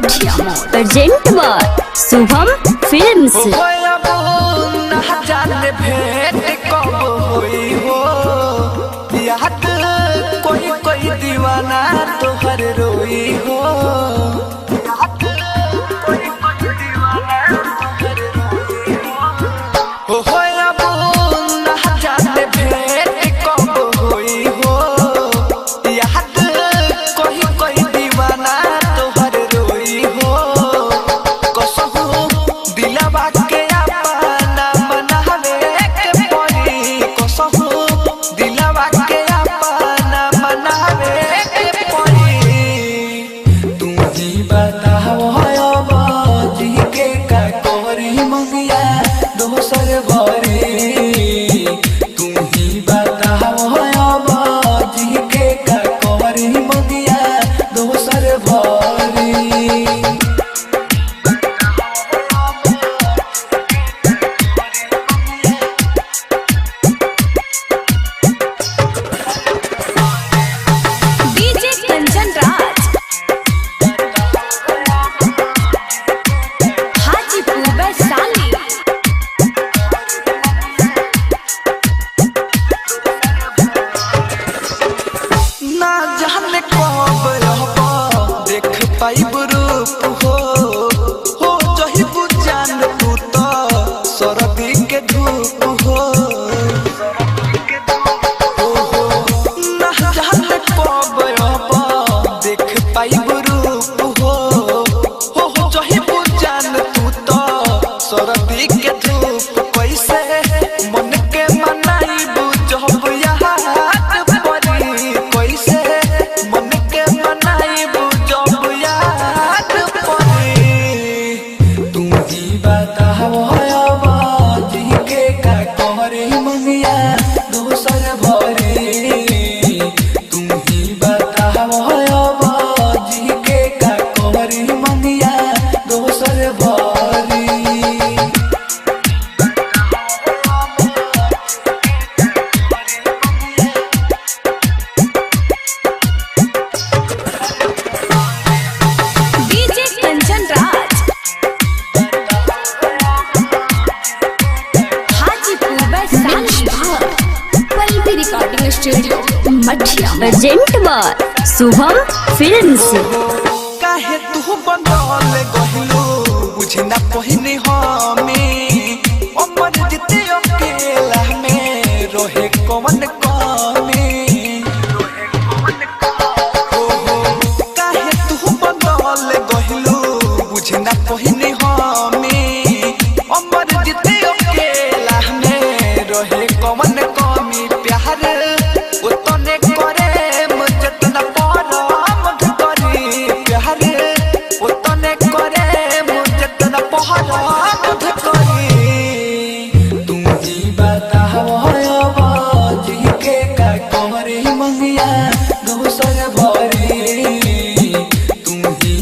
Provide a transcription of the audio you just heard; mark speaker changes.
Speaker 1: मठिया present by Shubham films.
Speaker 2: भेंट कब होई हो याद कोई कोई दीवाना तोहर रोई हो कोई कोई दीवाना तोहर रोई हो अब ना जाने भेंट कब होई हो याद कोई कोई दीवाना तोहर रोई हो कसहु दिलवा के
Speaker 1: मठिया प्रेजेंट बाय शुभम फिल्म्स।
Speaker 2: काहे तू बनल गहिलो बुझना पहिने हमें अमर जिते अकेला में रहे कौन कमी काहे तू बनल गहिलो बुझना पहिने हमें अमर जिते अकेला में रहे कौन कमी प्यार उतने करे मुझे तना पारा मत करी प्यार उतने करे मुझे तना पारा मत करी तुम ही बताओ अब जी के का कमरे मंगिया दोसर भरी तुम ही